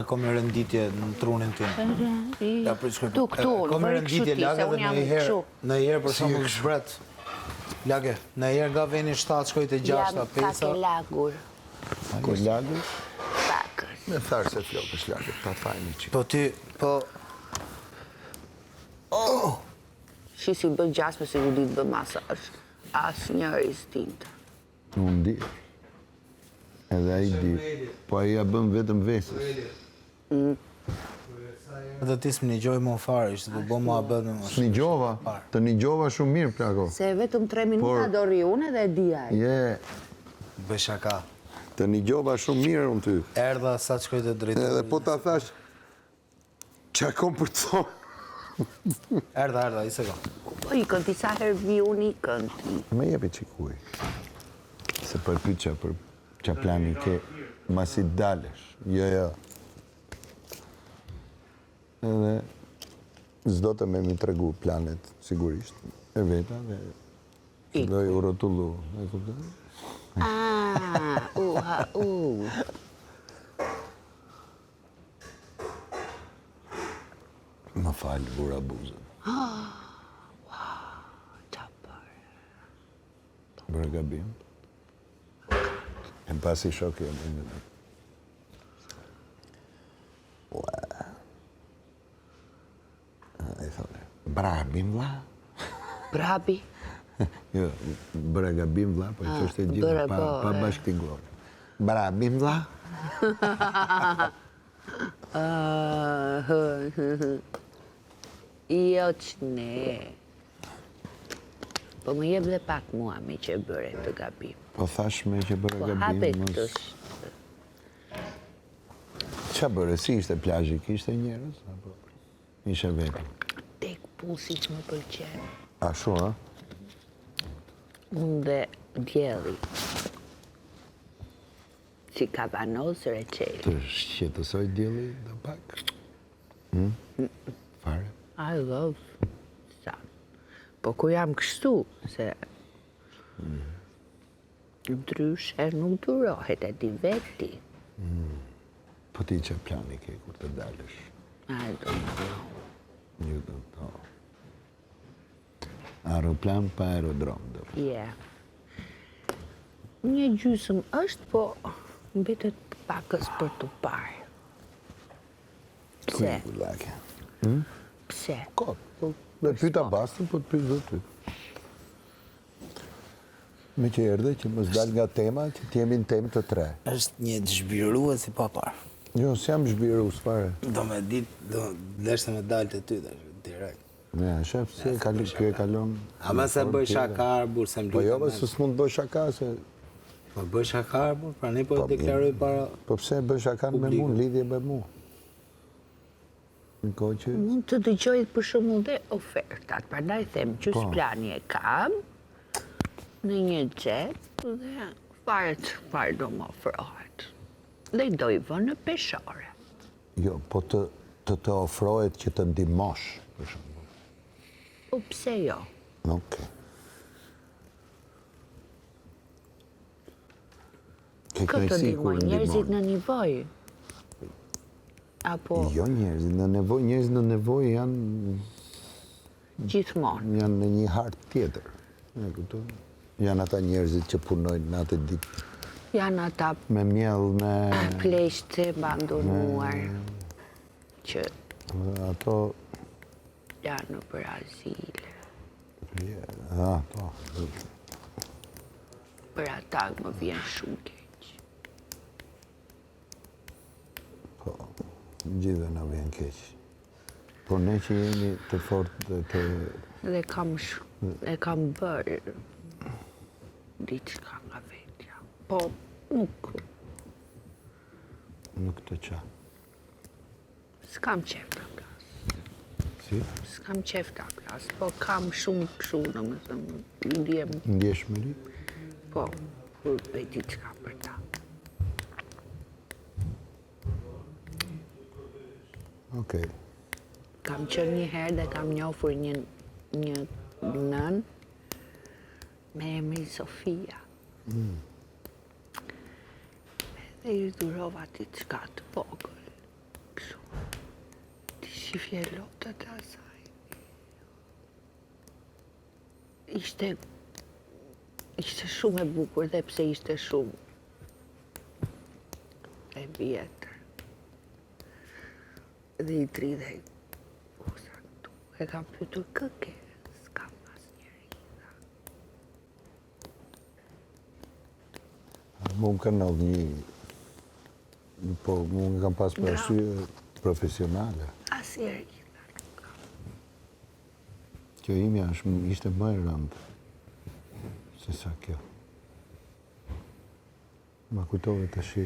kom një renditje në trunin tim. Tu këtu, Kom një renditje lage dhe në herë për shumë zbret. Lage, në herë nga veni 7 shkoj të 6, 5. Jam pak e lagur. Ko lagur? Pakës. Me tharë se flokës lagur, ta fajnë që. Po ti, po... Shisi bë gjasme se ju ditë bë masazh. Asë njëri s'dinte. Unë di. Edhe a i di. Po a i a bëm vetëm vesës. Dhe ti s'më një gjoj më farë, ishte të bo mua bëtë më Së një gjova, të një gjova shumë mirë, plako. Se vetëm 3 minuta dori unë edhe dijaj. Je, shaka. të një gjova shumë mirë unë ty. Erdha sa të shkoj të drejtë. Edhe po ta thash, që kom për të thonë. Erdha, i se ka. Po ikën, disa herë vi unë ikën. Me jepi qikuj. Se përpyqa për që plani ke, masi dalesh. Jo. Edhe zdo të me mi tregu planet, sigurisht. E veta dhe filloj u rotullu. E kuptoj? Më falë, bura buzën. Bërë gabim. E në pasi shokë e më një. E thone, brabim vla. Brabi? Jo, bërë gabim vla, po që është e gjithë pa bashkëtingor. Brabim vla. Jo që ne. Po më jep dhe pak mua me që bëre të gabim. Po thash me që bërë Po gabim. hape të Qa bërë, si ishte plazhi, kishte njerës? Ishe vetë? tek pusi që më pëlqen. A shumë, a? Unë dhe djeli. Si kavanos reqeli. Të shqetësoj djeli dhe pak? Fare? I love sa. Po ku jam kështu, se ndryshe nuk durohet e di veti. Po ti që plani ke kur të dalësh? I don't know. You don't know. Aeroplan pa aerodrom, do. Yeah. Një gjysëm është, po mbetet pakës për të parë. Pse? Lake. Pse? Ko? Dhe pyta bastën, po të pyta dhe ty. Me që erdhe që më zdal nga tema, që t'jemi në temë të 3. Është një të zhbirua si pa parë. Jo, s'jam zhbiru, s'pare. Do me ditë, do leshte me dalë të ty, direkt. Ja, shef, se kjo e kalon... Ama se bëj shakar, burë, se më Po lutë. jo, se s'mund bëj shaka, se... Po bëj shakar, burë, pra ne po deklaroj para... Po pse bëj shaka me mu, lidhje me mu? Në kohë që... Mund të dëgjoj për shembull dhe ofertat, prandaj them gjys plani e kam në një xhep dhe fare do më ofrohet. Dhe do i vë në peshore. Jo, po të ofrohet që të ndihmosh, për shembull. Po pse jo? Okej. Ke Këtë knajsi kur ndihmoj njerëzit ndihmon. në nevojë. Apo Jo njerëzit në nevojë, njerëzit në nevojë janë gjithmonë. në një hartë tjetër. E kupton? Janë ata njerëzit që punojnë natë ditë Janë ata me miell, me pleqë të abandonuar që ato janë në për azile. ato. Për ata më vjen shumë keq. Po, gjithë na vjen keq. Por ne që jemi të fortë të Dhe kam bërë diçka nga vetja. Po, nuk të qa. s'kam qef ta plas. Si? S'kam qef ta plas, po kam shumë këshu, domethënë, ndjem, Ndjeshmëri? po, kur bëj diçka për ta. Okej. Kam qenë një herë dhe kam njofur një nën me emrin Sofia. Dhe i durova diçka të vogël. kështu. Ti shifje lotët e asaj. Ishte shumë e bukur dhe pse ishte shumë e vjetër. Dhe i dridhej busa këtu. E kam pyetur këke, s'kam asnjëri. Mu më kanë ndodhur po mu më kam pas për arsye profesionale. Asnjëri. Kjo imja ishte më e rëndë se sa kjo. Ma kujtove të shi.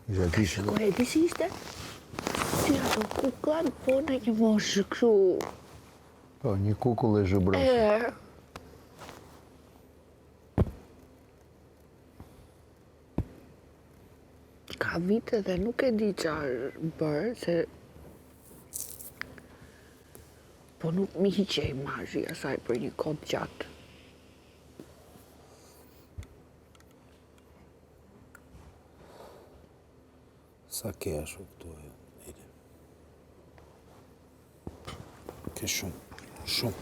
Shko e di si ishte? Si ato kuklat, po në një moshë kështu. Po, një kukull e zhëbrosh. Ka vite dhe nuk e di qarë bërë, se po nuk mi hiqe imazhi asaj për një kohë gjatë. Sa ke ashtu këtu e Eli? Ke shumë.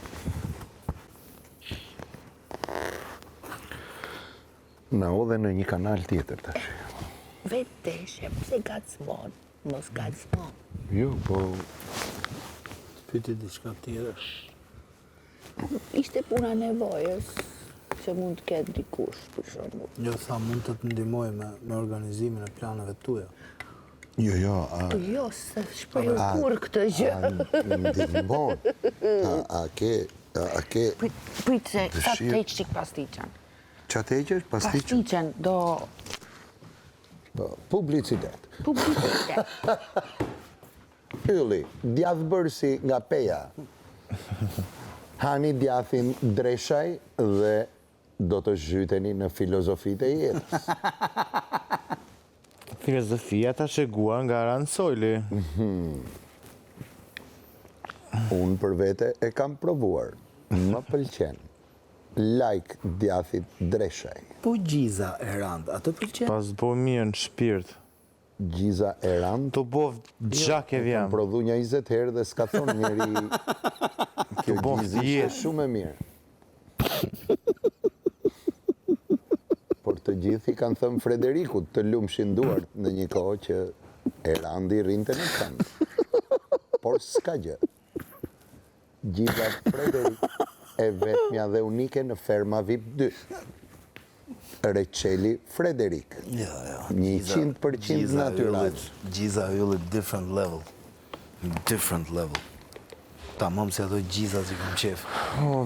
Na odhe në një kanal tjetër tash. Veteshe, pse gacmon, mos gacmon. Jo, po Pyti diçka tjetër. Ishte puna nevojës, se mund të ketë dikush, për shembull. Jo, tha mund të të ndihmoj me organizimin e planeve tuja. Jo, Jo, se shprehu kur këtë gjë. ndihmon. A ke Prit se, sa të heq qik pastiqen. qa të heqesh? Pastiqen? Pastiqen do Publicitet. publicitet. Ylli, djathbërsi nga peja. Hani djathin dreshaj dhe do të zhyteni në filozofitë e jetës. Filozofia ta sheguar nga Ran Sojli. Unë për vete e kam provuar. Më pëlqen. Like djathit dreshaj. Po gjiza e rand, atë pëlqen? Pas bo mirë në shpirt. Gjiza e rand. Të bov gjak e Kam vjam. prodhu një 20 herë dhe s'ka thonë njeri kjo bo gjizë ishte jetë. shumë e mirë. Por të gjithi kanë thëmë Frederikut të lumshin duart në një kohë që Erandi rinte në kënd. Por s'ka gjë. Gjiza Frederik e vetmja dhe unike në ferma VIP 2. Reçeli Frederik. Jo. 100% natyral. Gjiza yllit different level. Different level. Tamam se ato gjiza që kam qef.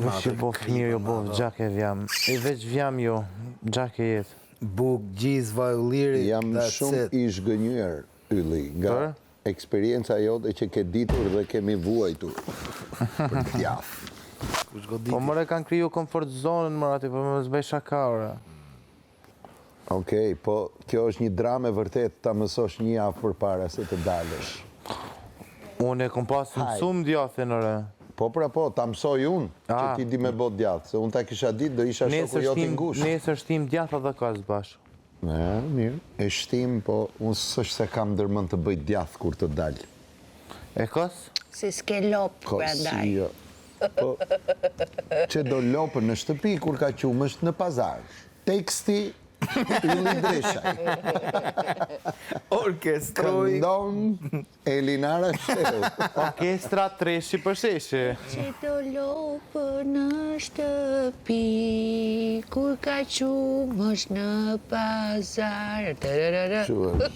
Veç që bov mirë, jo bov gjak e vjam. E veç vjam jo, gjak e jetë. Buk, gjizë, vajulliri, Jam shumë i zhgënjur, Ylli, nga eksperienca jote që ke ditur dhe kemi vuajtur për djath. Po mëre kanë kriju komfort zonën, mërë ati, po më zbej shakaure. Okej, po kjo është një dramë e vërtet ta mësosh një javë përpara se të dalësh. Unë e kom pas mësum djathin, ore. Po pra po, ta mësoj unë që ti di me bot djath, se unë ta kisha ditë do isha shoku jo t'ingush. Nesër shtim djatha dhe kas bashkë. Mirë, e shtim, po unë s'është se kam dërmend të bëj djath kur të dalë. E kas? Se s'ke lopë prandaj. Jo. Po, që do lopën në shtëpi kur ka qumë është në pazar. Teksti Ylli Dreshaj. Orkestroj. Këndon Elinara Shteu. Orkestra treshi për sheshi. Që do lopë në shtëpi, kur ka qumësh në pazar. Tararara. Shu është.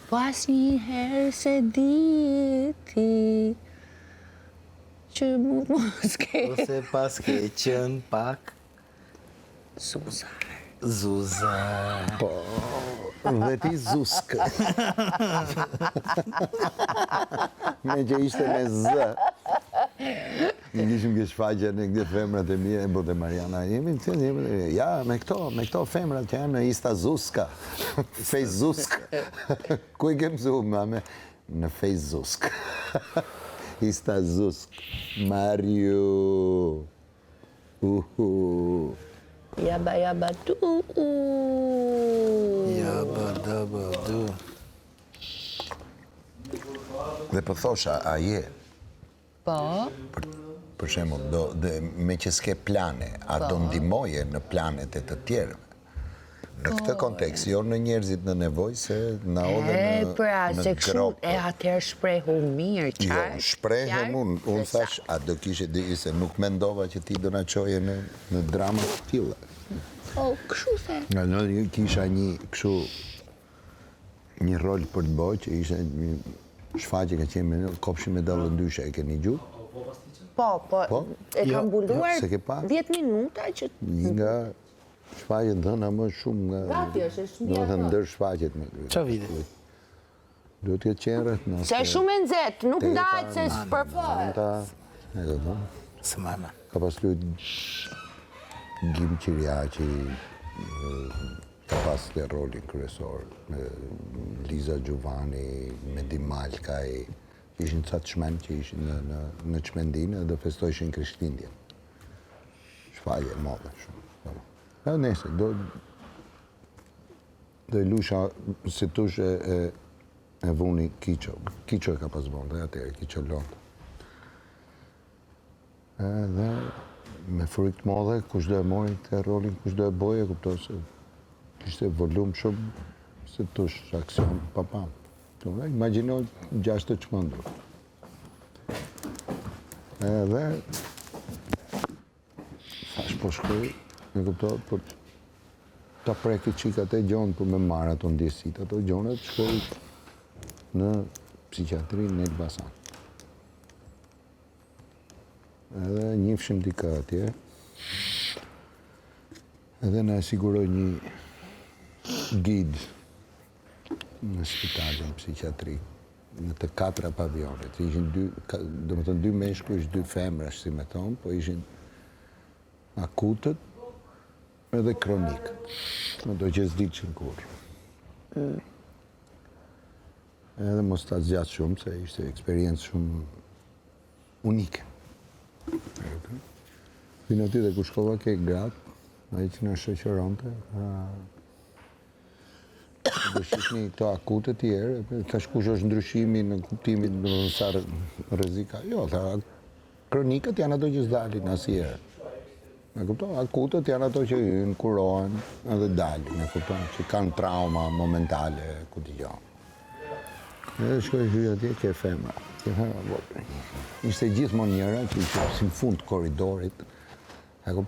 Po asnjëherë se diti që mos ke Ose pas ke qënë pak Zuzar. Po, dhe ti Zuskë. Me që ishte me zë. Në kishim ke shfaqja në këtë femrat e mija, e bote Mariana, ja, me këto femrat që janë në Ista Zuska, Fejs Zusk. Ku i kem zu, mame? Në Fejs Zusk. Ista Zusk. Mario. Jaba jaba tu. du. Dhe po thosha, a je, Po, për shembull, me që s'ke plane, a do ndihmoje në planet e të tjerëve? Në këtë kontekst, jo në njerëzit në nevojë, se na odhe në grop. Atëherë shprehu mirë, Jo, qartë. shprehem unë thash, a do kishe diri se nuk mendova që ti do na çoje në drama të tilla. Po, kështu the. Në kisha një rol për të bërë që ishte një shfaqje ka qenë me kopshi me dallë ndyshe, e keni gjuhë? Po, e kam mbuluar se ke pa? 10 minuta që... Një nga shfaqjet dhëna më shumë nga... Gati është një do të ndër shfaqjet me... Qa vite? Do t'jetë qenë rreth në... Se shumë e nxehtë, nuk ndahet se s'përfat. E do të Së mama. ka pas lujt Gjim Qiriaqi, ka pas të rolin kryesor, Liza Gjuvani, Medi Malkaj, ishin ca të shmen që ishin në Çmendinë dhe festojshin Krishtlindjen. Shfaqje e madhe shumë. E nese, do e lusha, si tush e vuni Kiqo. Kiqo e ka pas vonë, dhe atëherë, Kiqo Londë. Edhe me frikë të madhe, kush do e mori të rolin, kush do e boje, kuptoj se kishte volum shumë, si tush aksion papam. Imagjino 6 të çmendur. Edhe thash po shkoj, e kuptoj, po ta preki qikat e gjonë për me marrë ato ndjesit, ato gjonët shkoj në psikiatri në Elbasan. Edhe njifshim dika atje, edhe na siguroj një gid në spitalin psikiatrik, në të 4 pavionet. Ishin 2 meshkuj, 2 femrash, si me thonë, po ishin akutët edhe kronikët. Me do që s'diqin kur. Edhe mos ta zgjatë shumë, se ishte eksperiencë shumë unike. Vinë aty dhe ku shkova ke gratë, ai që në shoqëronte, do shihni këto akute të tjerë, tash kush është ndryshimi në kuptimin në sa rrezika. Jo, kronikët janë ato që s'dalin asnjëherë. E kupton? Akutët janë ato që hyn, kurohen edhe dalin, e kupton? Që kanë trauma momentale, ku dëgjon. Edhe shkoj hyj atje ke femra. Ishte gjithmonë njëra që ishte si në fund të korridorit.